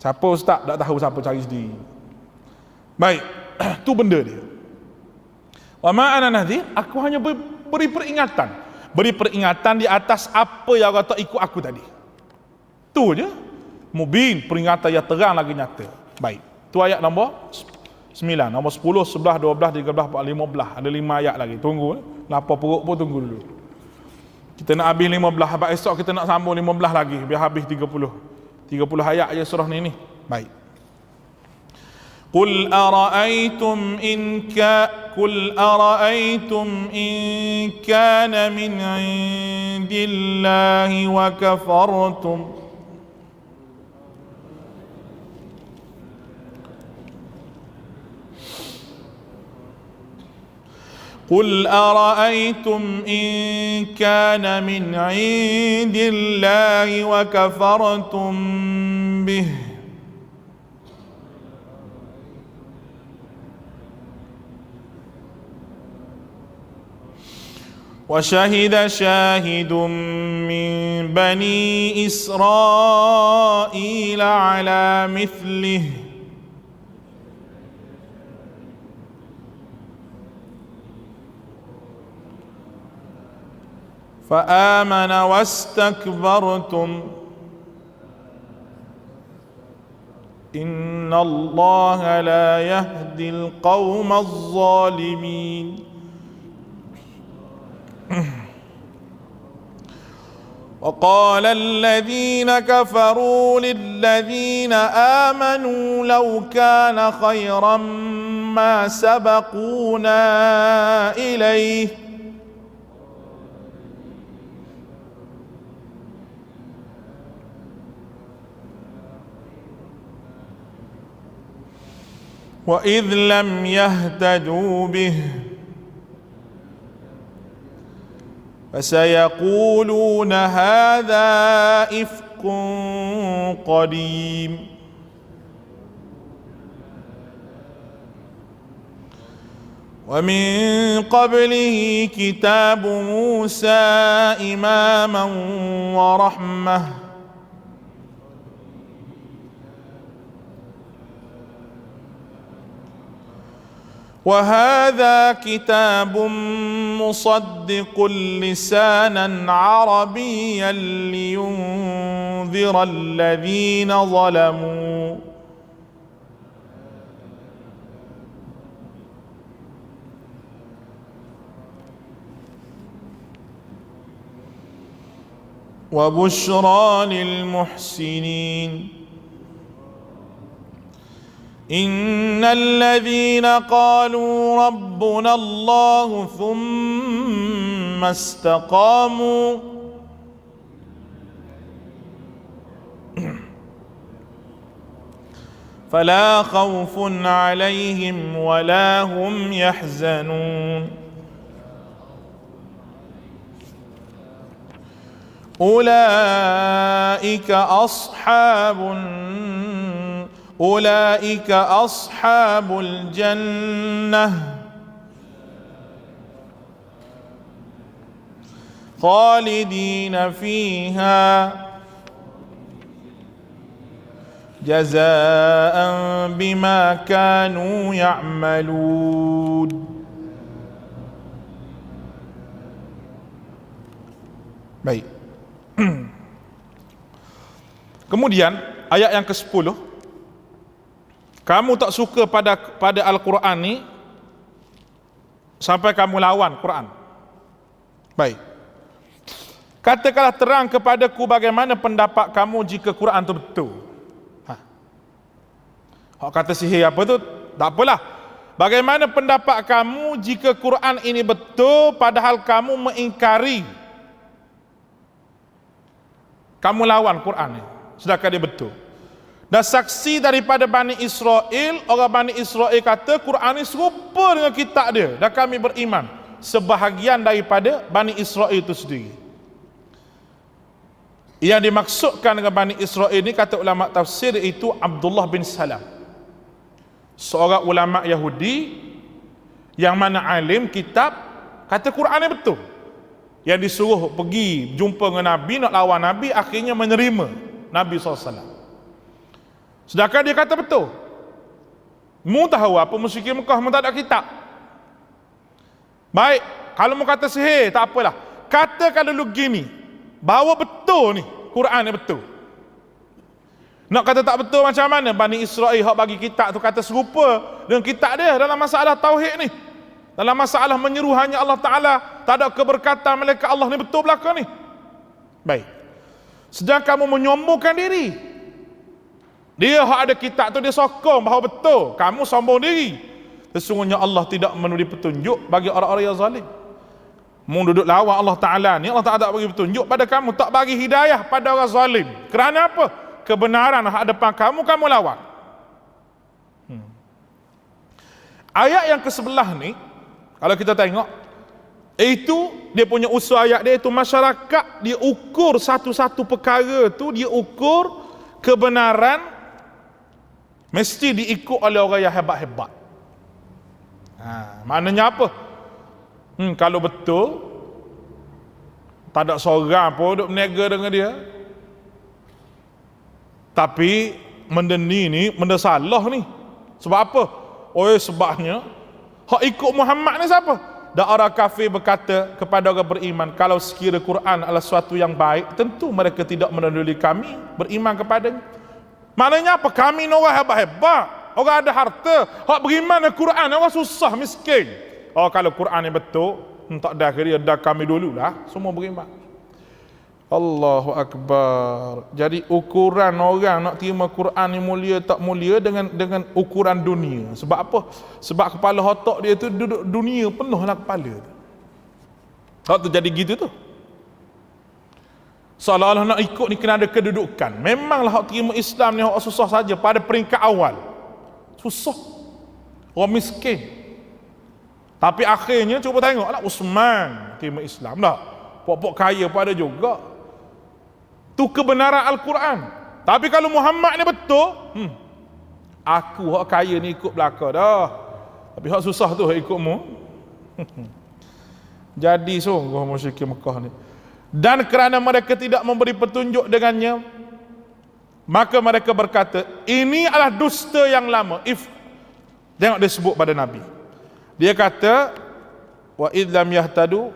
Siapa ustaz tak tahu, siapa cari sendiri. Baik, tu benda dia. Wa ma ana nadhir, aku hanya beri peringatan. Beri peringatan di atas apa yang orang tak ikut aku tadi. Tu je. Mubin, peringatan yang terang lagi nyata. Baik. Tu ayat nombor 9, nombor 10, 11, 12, 13, 14, 15. Ada 5 ayat lagi. Tunggu. Lapar perut pun tunggu dulu. Kita nak habis 15. Habis esok kita nak sambung 15 lagi. Biar habis 30. 30 ayat je surah ni. Baik. قل أرأيتم إن كان من عند الله وكفرتم قل أرأيتم إن كان من عند الله وكفرتم به وشهد شاهد من بني إسرائيل على مثله فآمن واستكبرتم إن الله لا يهدي القوم الظالمين وقال الذين كفروا للذين آمنوا لو كان خيرا ما سبقونا إليه وإذ لم يهتدوا به فسيقولون هذا إفك قديم ومن قبله كتاب موسى إماما ورحمة وهذا كتاب مصدق لسانا عربيا لينذر الذين ظلموا وبشرى للمحسنين إن الذين قالوا ربنا الله ثم استقاموا فلا خوف عليهم ولا هم يحزنون أولئك أصحاب الجنة خالدين فيها جزاء بما كانوا يعملون Baik. Kemudian ayat yang ke-10, kamu tak suka pada Al-Quran ni sampai kamu lawan Quran. Baik. Katakanlah terang kepadaku bagaimana pendapat kamu jika Quran itu betul. Hak kata sihir apa tu? Tak apalah. Bagaimana pendapat kamu jika Quran ini betul padahal kamu mengingkari, kamu lawan Quran ni sedangkan dia betul. Dan saksi daripada Bani Israel, orang Bani Israel kata Quran ini serupa dengan kitab dia dan kami beriman. Sebahagian daripada Bani Israel itu sendiri. Yang dimaksudkan dengan Bani Israel ini, kata ulama tafsir, itu Abdullah bin Salam, seorang ulama Yahudi yang mana alim kitab, kata Quran ini betul. Yang disuruh pergi jumpa dengan Nabi, nak lawan Nabi, akhirnya menerima Nabi SAW. Sedangkan dia kata betul. Mu tahu apa musyrikin Mekah mu tak ada kitab. Baik, kalau mu kata sihir tak apalah. Katakan dulu gini, bahawa betul ni Quran ni betul. Nak kata tak betul macam mana? Bani Israel hak bagi kitab tu kata serupa dengan kitab dia dalam masalah tauhid ni. Dalam masalah menyeru hanya Allah Ta'ala, tak ada keberkatan malaikat Allah ni, betul belaka ni. Baik. Sedangkan kamu menyombongkan diri. Dia hak ada kitab tu dia sokong bahawa betul, kamu sombong diri. Sesungguhnya Allah tidak memberi petunjuk bagi orang-orang yang zalim. Mu duduk lawan Allah Ta'ala ni, Allah Ta'ala tak bagi petunjuk pada kamu, tak bagi hidayah pada orang zalim. Kerana apa? Kebenaran hak depan kamu, kamu lawan. Ayat yang ke-11 ni, kalau kita tengok, itu dia punya usul ayat dia, itu masyarakat dia ukur satu-satu perkara tu, dia ukur kebenaran mesti diikut oleh orang yang hebat-hebat. Maknanya apa? Kalau betul tak ada seorang pun duk berniaga dengan dia, tapi benda ni benda salah ni. Sebab apa? Sebabnya hak ikut Muhammad ni siapa? Dan orang kafir berkata kepada orang beriman, kalau sekira Quran adalah sesuatu yang baik, tentu mereka tidak menanduli kami beriman kepadanya. Maknanya apa? Kami ni orang hebat-hebat, orang ada harta. Hak beriman dengan Quran orang susah, miskin. Kalau Quran ni betul, tak dah kira dah kami dululah semua beriman. Allahu Akbar. Jadi ukuran orang nak terima Quran ni mulia tak mulia dengan ukuran dunia. Sebab apa? Sebab kepala otak dia tu duduk dunia penuhlah kepala tu. Hak tu jadi gitu tu. Seolah-olah nak ikut ni kena ada kedudukan. Memanglah hak terima Islam ni hak susah saja pada peringkat awal. Susah. Orang miskin. Tapi akhirnya cuba tengoklah Uthman terima Islam dah. Pok-pok kaya pada juga. Tu kebenaran Al-Quran. Tapi kalau Muhammad ni betul, aku hak kaya ni ikut belaka dah. Tapi hak susah tu hak ikutmu. Jadi sungguh musyrikin Mekah ni. Dan kerana mereka tidak memberi petunjuk dengannya, maka mereka berkata, ini adalah dusta yang lama. Tengok dia sebut pada Nabi. Dia kata, wa idlam yahtadu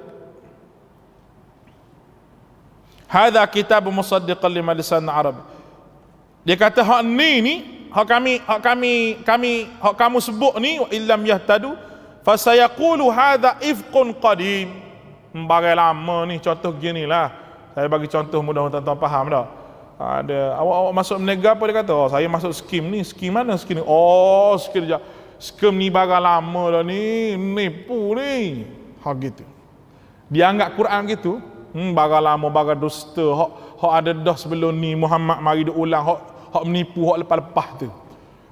hadza kitab musaddiqan lima lisan Arab. Dia kata hak ni hak kamu sebut ni, wa illam yahtadu fasayaqulu hadza ifqun qadim. Bagai lama ni, contoh ginilah. Saya bagi contoh mudah tuan-tuan faham dah. Ada awak masuk menega apa dia kata? Saya masuk skim ni. Skim mana skim ni? Skim dia. Skim ni bagai lama dah ni, nipu ni. Gitu. Dia anggap Quran gitu. Bagai lama, bagai dusta. Hak ada dah sebelum ni Muhammad mari dia ulang hak menipu hak lepas-lepas tu.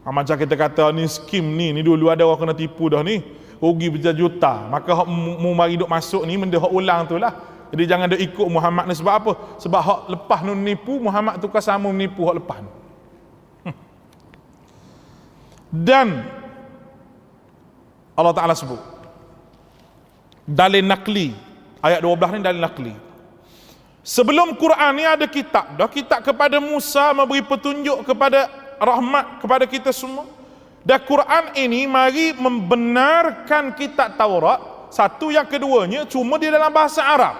Macam kita kata ni skim ni dulu ada orang kena tipu dah ni. Rugi berjuta. Maka hak mu mari duk masuk ni benda hak ulang tu lah. Jadi jangan dia ikut Muhammad ni. Sebab apa? Sebab hak lepas ni menipu, Muhammad tu kan sama menipu hak lepas ni. Dan Allah Ta'ala sebut dalil nakli. Ayat 12 ni dalil nakli. Sebelum Quran ni ada kitab dah. Kitab kepada Musa memberi petunjuk kepada rahmat kepada kita semua. Dan Quran ini mari membenarkan kitab Taurat. Satu, yang keduanya cuma di dalam bahasa Arab.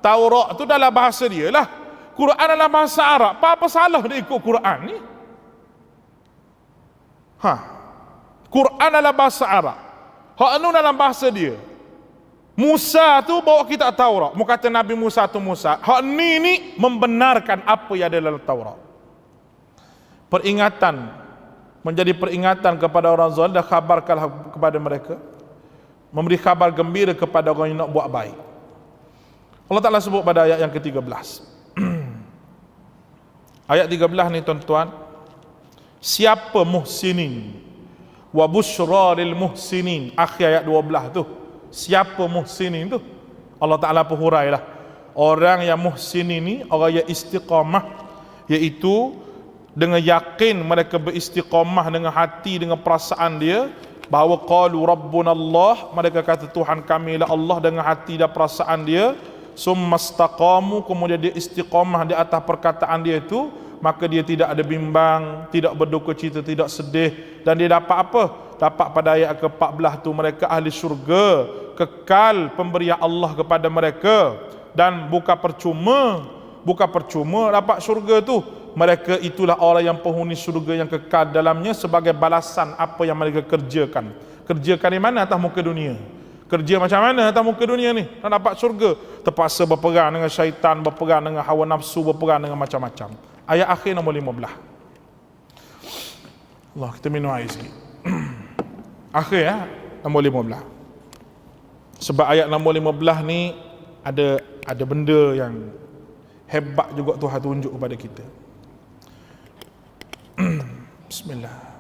Taurat tu dalam bahasa dia lah, Quran dalam bahasa Arab. Apa salah dia ikut Quran ni? Quran dalam bahasa Arab, hak anu dalam bahasa dia. Musa tu bawa kitab Taurat, mu kata Nabi Musa tu Musa. Hak ni membenarkan apa yang ada dalam Taurat. Peringatan, menjadi peringatan kepada orang zalim, dan khabarkanlah kepada mereka, memberi khabar gembira kepada orang yang nak buat baik. Allah Ta'ala sebut pada ayat yang ke-13. Ayat 13 ni tuan-tuan, siapa muhsinin wa busyra lil muhsinin, akhir ayat 12 tu. Siapa muhsinin tu? Allah Ta'ala pun hurailah. Orang yang muhsinin ni orang yang istiqamah, iaitu dengan yakin mereka beristiqamah dengan hati, dengan perasaan dia, bahawa qalu rabbunallah, mereka kata Tuhan kami lah Allah dengan hati dan perasaan dia. Summastaqamu, kemudian dia istiqamah di atas perkataan dia itu, maka dia tidak ada bimbang, tidak berduka cita, tidak sedih. Dan dia dapat apa? Dapat pada ayat ke-14 tu, mereka ahli syurga, kekal pemberian Allah kepada mereka, dan bukan percuma dapat syurga tu. Mereka itulah orang yang penghuni syurga yang kekal dalamnya sebagai balasan apa yang mereka kerjakan. Kerjakan di mana? Atas muka dunia. Kerja macam mana atas muka dunia ni? Nak dapat syurga, terpaksa berperang dengan syaitan, berperang dengan hawa nafsu, berperang dengan macam-macam. Ayat akhir nombor 15. Allah, kita minum air sikit. Akhir nombor 15. Sebab ayat nombor 15 ni ada benda yang hebat juga Tuhan tunjuk kepada kita. Bismillah.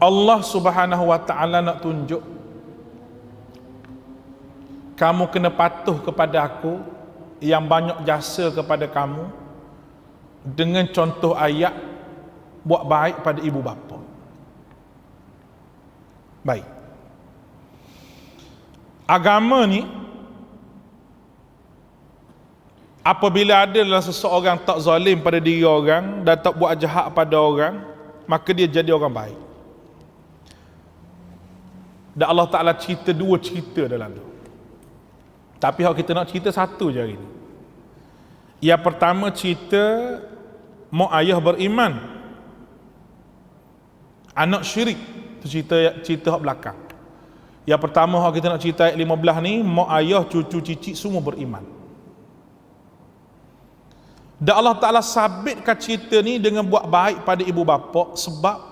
Allah Subhanahu wa ta'ala nak tunjuk, kamu kena patuh kepada aku yang banyak jasa kepada kamu, dengan contoh ayat buat baik pada ibu bapa. Baik. Agama ni, apabila ada seseorang tak zalim pada diri orang dan tak buat jahat pada orang, maka dia jadi orang baik. Dan Allah Ta'ala cerita dua cerita dalam tu. Tapi kalau kita nak cerita satu je hari ni. Yang pertama cerita mak ayah beriman, anak syirik. Itu cerita hak belakang. Yang pertama hak kita nak cerita ayat 15 ni, mak ayah, cucu cicit semua beriman. Dan Allah Ta'ala sabitkan cerita ni dengan buat baik pada ibu bapa, sebab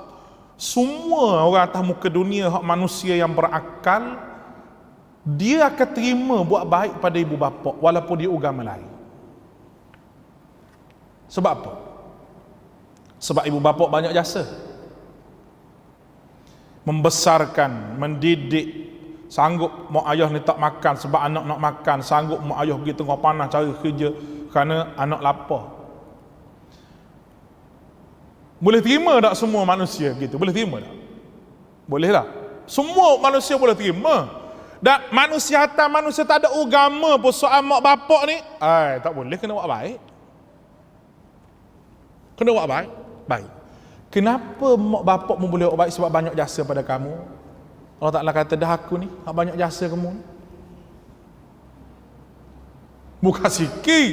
semua orang atas muka dunia, hak manusia yang berakal, dia akan terima buat baik pada ibu bapa walaupun dia agama lain. Sebab apa? Sebab ibu bapa banyak jasa, membesarkan, mendidik. Sanggup mak ayah ni tak makan sebab anak nak makan, sanggup mak ayah pergi tengah panas cari kerja kerana anak lapar. Boleh terima tak semua manusia begitu? Boleh terima tak? Boleh tak? Semua manusia boleh terima. Dan manusia atas manusia tak ada agama pun soal mak bapak ni, tak boleh, kena buat baik. Kena buat baik. Baik. Kenapa mak bapak pun boleh buat baik? Sebab banyak jasa pada kamu. Allah Ta'ala kata, dah aku ni banyak jasa kamu ni. Bukan sikit.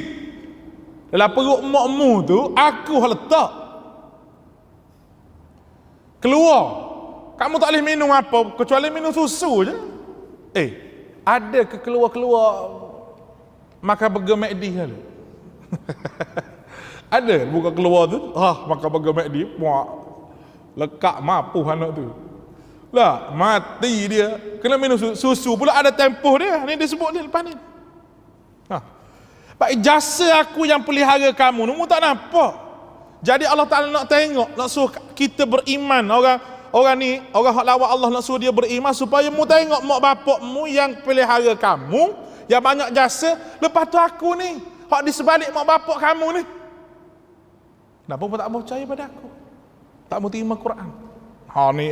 Dalam perut makmu tu, aku letak. Keluar, kamu tak boleh minum apa kecuali minum susu je. Ada ke keluar makan burger McD kali? Ada bukan keluar tu, makan burger McD, muak lekak mapuh anak tu. Lah, mati dia. Kena minum susu pula ada tempoh dia. Ni dia sebut ni lepas ni. Baik, jasa aku yang pelihara kamu, kamu tak nampak. Jadi Allah Ta'ala nak tengok, nak suruh kita beriman. Orang ni, orang hak lawan Allah nak suruh dia beriman supaya mu tengok mak bapakmu yang pelihara kamu, yang banyak jasa. Lepas tu aku ni, hak di sebalik mak bapak kamu ni, kenapa tak mau percaya pada aku? Tak mau terima Quran. Ni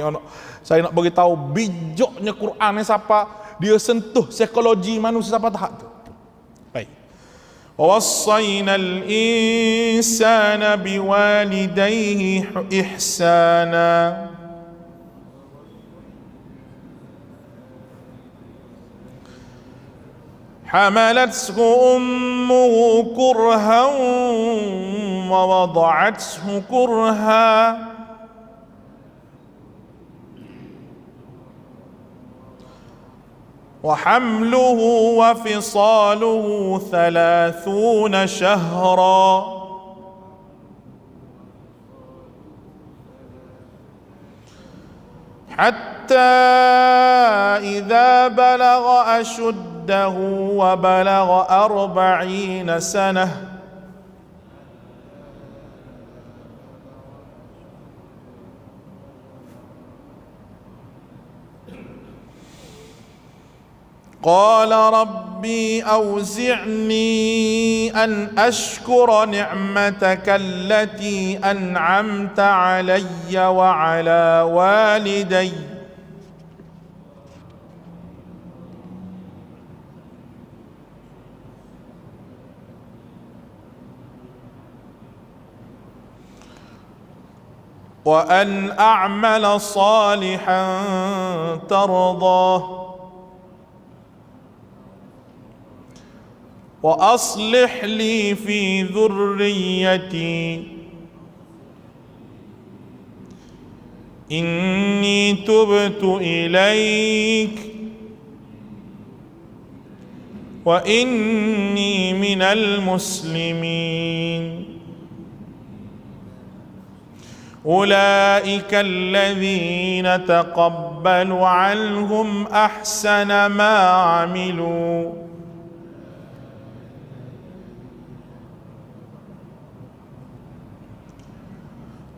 saya nak beritahu bijaknya Quran ni, siapa dia sentuh psikologi manusia siapa tahap tu. Baik. ووصينا الإنسان بوالديه إحسانا حملته أمه كرها ووضعته كرها وحمله وفصاله 30 شهرا حتى إذا بلغ أشده وبلغ 40 سنة قال ربي أوزعني أن أشكر نعمتك التي أنعمت علي وعلى والدي وأن أعمل صالحا ترضاه وأصلح لي في ذريتي إني تبت إليك وإني من المسلمين أولئك الذين تقبل عنهم أحسن ما عملوا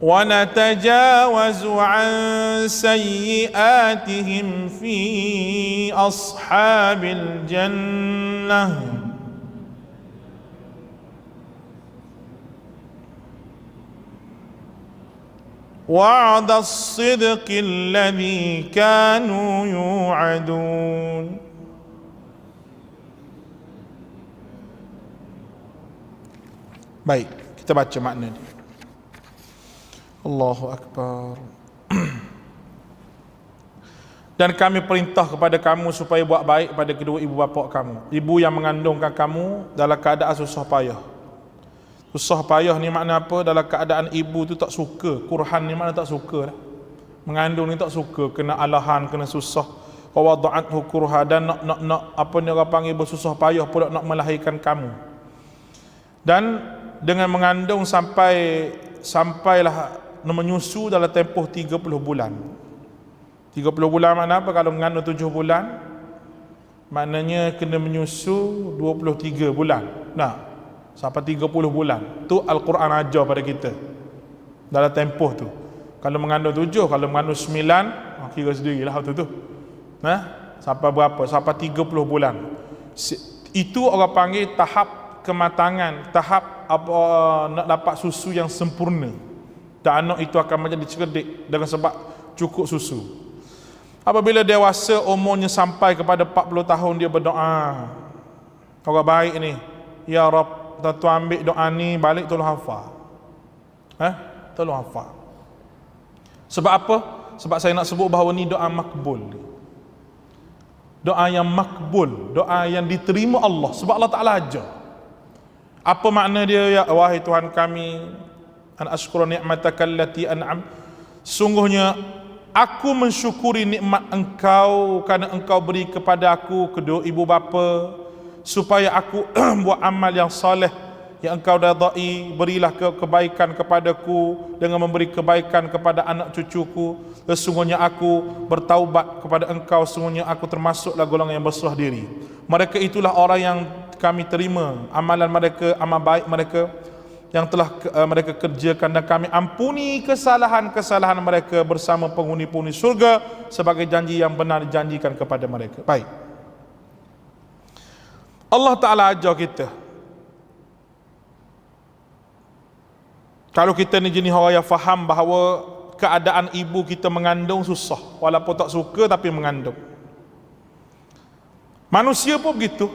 ونتجاوز عن سيئاتهم في أصحاب الجنة وعد الصدق الذي كانوا يوعدون. Baik, kita baca makna ni. Allahu Akbar. Dan kami perintah kepada kamu supaya buat baik pada kedua ibu bapa kamu, ibu yang mengandungkan kamu dalam keadaan susah payah. Susah payah ni makna apa? Dalam keadaan ibu tu tak suka. Kurhan ni makna tak suka. Mengandung ni tak suka, kena alahan, kena susah. Wa wada'athu kurha, dan nak apa ni orang panggil bersusah payah pula nak melahirkan kamu. Dan dengan mengandung sampailah menyusu dalam tempoh 30 bulan. 30 bulan makna apa? Kalau mengandung 7 bulan, maknanya kena menyusu 23 bulan. Nah, sampai 30 bulan. Tu Al-Quran ajar pada kita dalam tempoh tu. Kalau mengandung 7, kalau mengandung 9, kira sendirilah tu. Sampai berapa? Sampai 30 bulan. Itu orang panggil tahap kematangan, tahap nak dapat susu yang sempurna. Dan anak itu akan menjadi cerdik dengan sebab cukup susu. Apabila dewasa, umurnya sampai kepada 40 tahun, dia berdoa. Orang baik ni, ya Rabb, tu ambil doa ni balik, tolong hafal. Tolong hafal. Sebab apa? Sebab saya nak sebut bahawa ni doa makbul. Doa yang makbul, doa yang diterima Allah. Sebab Allah Ta'ala ajar. Apa makna dia? Ya wahai Tuhan kami, an ashkura ni'mataka allati an'am, sungguhnya aku mensyukuri nikmat Engkau kerana Engkau beri kepada aku kedua ibu bapa, supaya aku buat amal yang soleh yang Engkau redai. Berilah kebaikan kepadaku dengan memberi kebaikan kepada anak cucuku. Sesungguhnya aku bertaubat kepada Engkau, sesungguhnya aku termasuklah golongan yang berserah diri. Mereka itulah orang yang kami terima amalan mereka, amal baik mereka yang telah mereka kerjakan, dan kami ampuni kesalahan-kesalahan mereka bersama penghuni-penghuni surga sebagai janji yang benar dijanjikan kepada mereka. Baik, Allah Ta'ala ajar kita, kalau kita ni jenis orang yang faham bahawa keadaan ibu kita mengandung susah, walaupun tak suka tapi mengandung. Manusia pun begitu.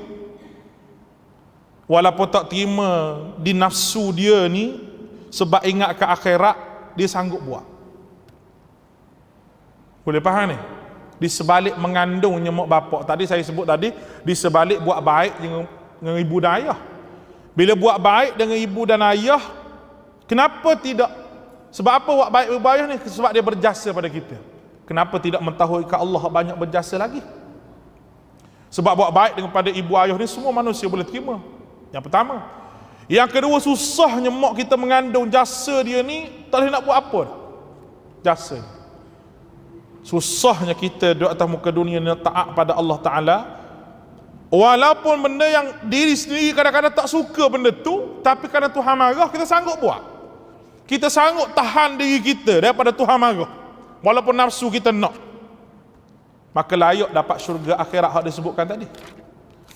walaupun tak terima di nafsu dia ni, sebab ingat ke akhirat, dia sanggup buat. Boleh faham ni? Di sebalik mengandungnya mak bapak tadi saya sebut tadi, di sebalik buat baik dengan ibu dan ayah. Bila buat baik dengan ibu dan ayah, kenapa tidak? Sebab apa buat baik ibu ayah ni? Sebab dia berjasa pada kita. Kenapa tidak mentahui ke Allah banyak berjasa lagi? Sebab buat baik dengan pada ibu ayah ni semua manusia boleh terima. Yang pertama. Yang kedua, susahnya mak kita mengandung, jasa dia ni tak boleh nak buat apa dah. Jasa. Susahnya kita duduk atas muka dunia ni taat pada Allah Ta'ala. Walaupun benda yang diri sendiri kadang-kadang tak suka benda tu, tapi kerana Tuhan marah, kita sanggup buat. Kita sanggup tahan diri kita daripada Tuhan marah, walaupun nafsu kita nak. Maka layak dapat syurga akhirat yang disebutkan tadi.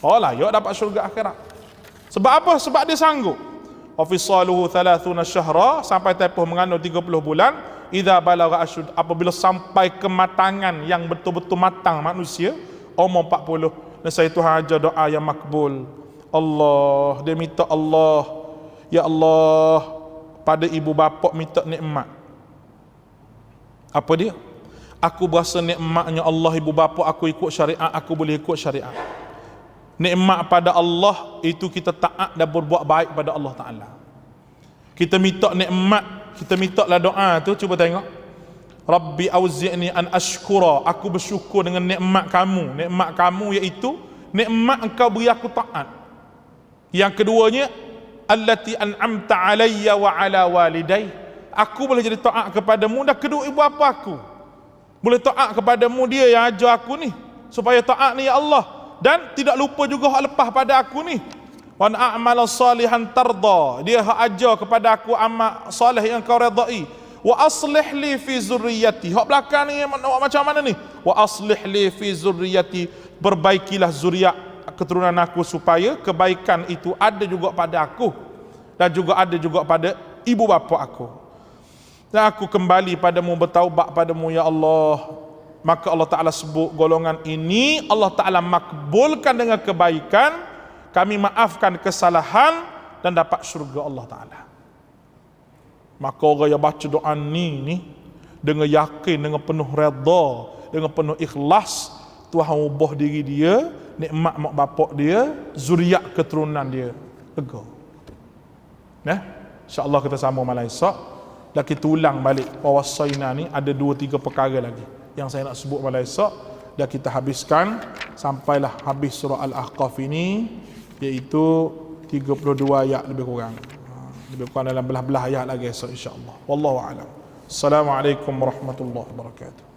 Oh, layak dapat syurga akhirat. Sebab apa? Sebab dia sanggup. Wafisaluhu 30 syahra, sampai tempoh mengandung 30 bulan. Idza balagha asyud, apabila sampai kematangan yang betul-betul matang manusia, umur 40. Nescaya Tuhan ajar doa yang makbul. Allah, dia minta Allah, ya Allah, pada ibu bapa minta nikmat. Apa dia? Aku berasa nikmatnya Allah ibu bapa aku ikut syariat, aku boleh ikut syariat. Nikmat pada Allah itu kita taat dan berbuat baik pada Allah Ta'ala. Kita minta nikmat, kita minta lah doa tu, cuba tengok. Rabbi auzi'ni an ashkura, aku bersyukur dengan nikmat kamu. Nikmat kamu iaitu nikmat engkau beri aku taat. Yang keduanya, allati an'amta alayya wa ala walidai, aku boleh jadi taat kepadamu dan kedua ibu bapa aku. Boleh taat kepadamu, dia yang ajar aku ni supaya taat ni ya Allah. Dan tidak lupa juga hak lepas pada aku ni, wa a'mal salihan tarda, dia hak ajar kepada aku amal soleh yang kau redai. Wa aslih li fi zurriyyati, hak belakang ni macam mana ni? Wa aslih li fi zurriyyati, perbaikilah zuriat keturunan aku supaya kebaikan itu ada juga pada aku dan juga ada juga pada ibu bapa aku. Dan aku kembali padamu, bertaubat padamu ya Allah. Maka Allah Ta'ala sebut golongan ini Allah Ta'ala makbulkan dengan kebaikan, kami maafkan kesalahan dan dapat syurga Allah Ta'ala. Maka orang yang baca doa ni dengan yakin, dengan penuh redha, dengan penuh ikhlas, Tuhan ubah diri dia, nikmat mak bapak dia, zuriat keturunan dia lega. InsyaAllah kita sambung malam esok. Dan kita ulang balik wawasaina ni ada 2-3 perkara lagi yang saya nak sebut malam esok, dan kita habiskan sampailah habis surah Al-Ahqaf ini, iaitu 32 ayat lebih kurang dalam belah-belah ayat lagi esok insya-Allah. Wallahu a'lam. Assalamualaikum warahmatullahi wabarakatuh.